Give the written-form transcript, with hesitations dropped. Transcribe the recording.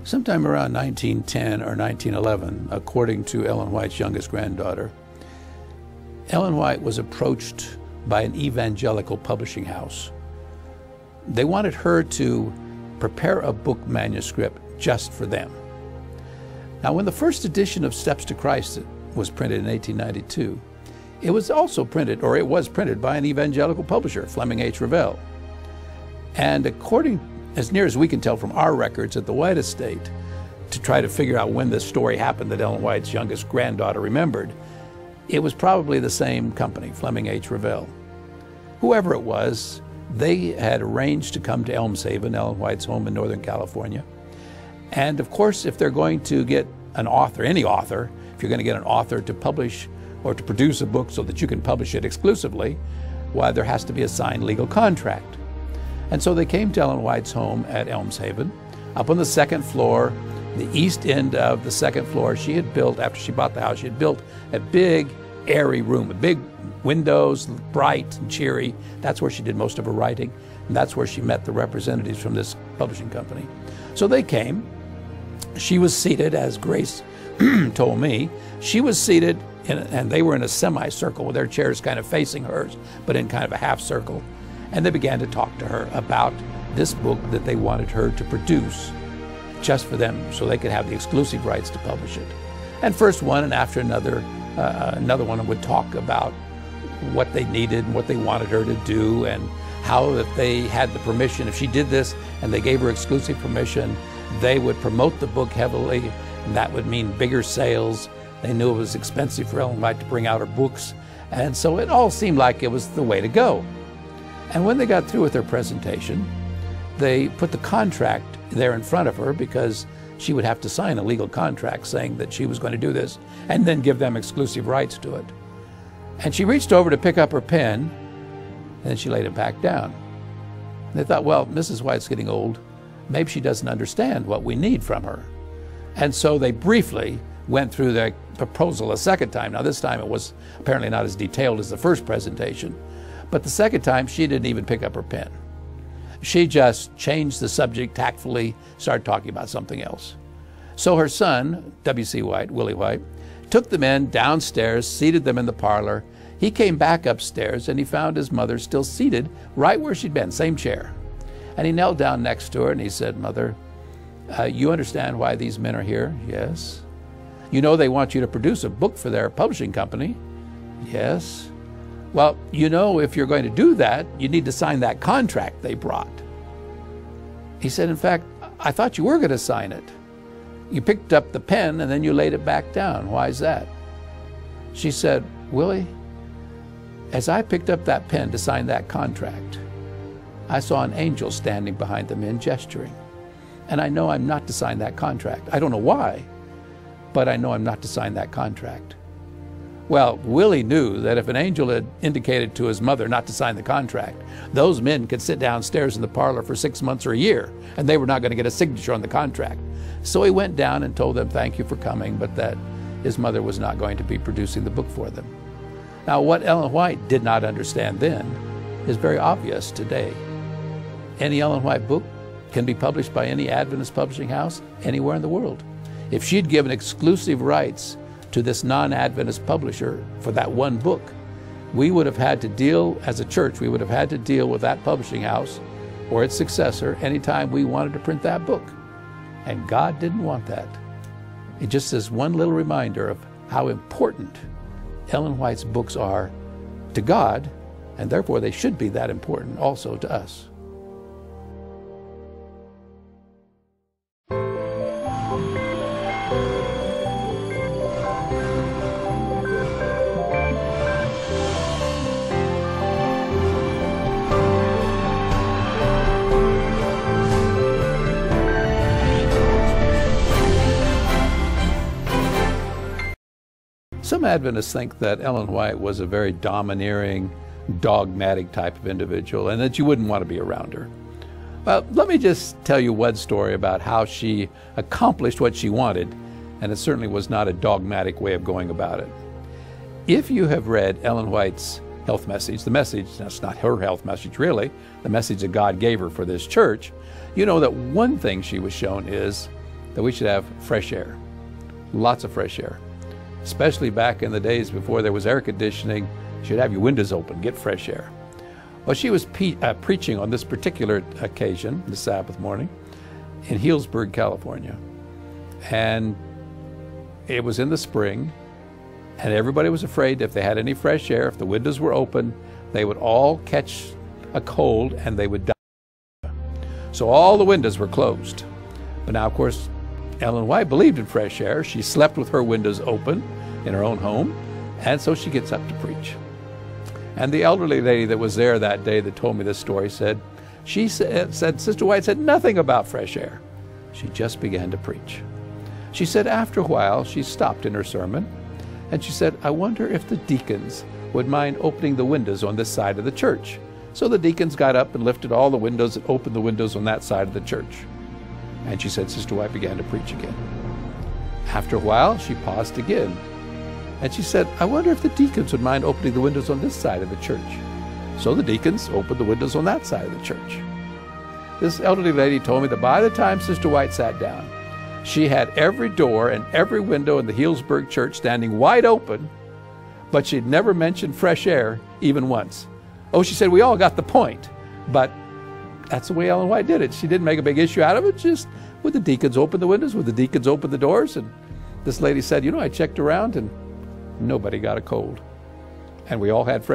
Sometime around 1910 or 1911, according to Ellen White's youngest granddaughter, Ellen White was approached by an evangelical publishing house. They wanted her to prepare a book manuscript just for them. Now, when the first edition of Steps to Christ was printed in 1892, it was also printed, or it was printed by an evangelical publisher, Fleming H. Revell. And according, as near as we can tell from our records at the White estate, to try to figure out when this story happened that Ellen White's youngest granddaughter remembered, it was probably the same company, Fleming H. Revell. Whoever it was, they had arranged to come to Elmshaven, Ellen White's home in Northern California. And of course, if they're going to get an author, any author, if you're going to get an author to publish or to produce a book so that you can publish it exclusively, why, there has to be a signed legal contract. And so they came to Ellen White's home at Elmshaven. Up on the second floor, the east end of the second floor, she had built, after she bought the house, she had built a big, airy room with big windows, bright and cheery. That's where she did most of her writing, and that's where she met the representatives from this publishing company. So they came. She was seated, as Grace told me, she was seated, and they were in a semicircle with their chairs kind of facing hers, but in kind of a half circle. And they began to talk to her about this book that they wanted her to produce just for them so they could have the exclusive rights to publish it. And first one and after another, another one would talk about what they needed and what they wanted her to do, and how if they had the permission, if she did this and they gave her exclusive permission, they would promote the book heavily, and that would mean bigger sales. They knew it was expensive for Ellen White to bring out her books, and so it all seemed like it was the way to go. And when they got through with their presentation, they put the contract there in front of her, because she would have to sign a legal contract saying that she was going to do this and then give them exclusive rights to it. And she reached over to pick up her pen, and then she laid it back down. And they thought, well, Mrs. White's getting old. Maybe she doesn't understand what we need from her. And so they briefly went through the proposal a second time. Now, this time it was apparently not as detailed as the first presentation, but the second time she didn't even pick up her pen. She just changed the subject tactfully, started talking about something else. So her son, W.C. White, Willie White, took the men downstairs, seated them in the parlor. He came back upstairs and he found his mother still seated right where she'd been, same chair. And he knelt down next to her and he said, "Mother, you understand why these men are here?" "Yes." "You know they want you to produce a book for their publishing company?" "Yes." "Well, you know, if you're going to do that, you need to sign that contract they brought." He said, "In fact, I thought you were going to sign it. You picked up the pen and then you laid it back down. Why is that?" She said, "Willie, as I picked up that pen to sign that contract, I saw an angel standing behind the men gesturing. And I know I'm not to sign that contract. I don't know why, but I know I'm not to sign that contract." Well, Willie knew that if an angel had indicated to his mother not to sign the contract, those men could sit downstairs in the parlor for 6 months or a year, and they were not going to get a signature on the contract. So he went down and told them thank you for coming, but that his mother was not going to be producing the book for them. Now, what Ellen White did not understand then is very obvious today. Any Ellen White book can be published by any Adventist publishing house anywhere in the world. If she'd given exclusive rights to this non-Adventist publisher for that one book, we would have had to deal, as a church, we would have had to deal with that publishing house or its successor anytime we wanted to print that book. And God didn't want that. It just is one little reminder of how important Ellen White's books are to God, and therefore they should be that important also to us. Some Adventists think that Ellen White was a very domineering, dogmatic type of individual, and that you wouldn't want to be around her. Well, let me just tell you one story about how she accomplished what she wanted, and it certainly was not a dogmatic way of going about it. If you have read Ellen White's health message, the message, that's not her health message really, the message that God gave her for this church, you know that one thing she was shown is that we should have fresh air, lots of fresh air. Especially back in the days before there was air conditioning, you should have your windows open, get fresh air. Well, she was preaching on this particular occasion, the Sabbath morning, in Healdsburg, California. And it was in the spring, and everybody was afraid if they had any fresh air, if the windows were open, they would all catch a cold and they would die. So all the windows were closed. But now, of course, Ellen White believed in fresh air. She slept with her windows open in her own home, and so she gets up to preach. And the elderly lady that was there that day that told me this story said, Sister White said nothing about fresh air. She just began to preach. She said after a while, she stopped in her sermon, and she said, I wonder if the deacons would mind opening the windows on this side of the church. So the deacons got up and lifted all the windows and opened the windows on that side of the church. And she said, Sister White began to preach again. After a while, she paused again. And she said, I wonder if the deacons would mind opening the windows on this side of the church. So the deacons opened the windows on that side of the church. This elderly lady told me that by the time Sister White sat down, she had every door and every window in the Healdsburg church standing wide open, but she'd never mentioned fresh air even once. Oh, she said, we all got the point, but that's the way Ellen White did it. She didn't make a big issue out of it. Just would the deacons open the windows? Would the deacons open the doors? And this lady said, you know, I checked around and nobody got a cold. And we all had fresh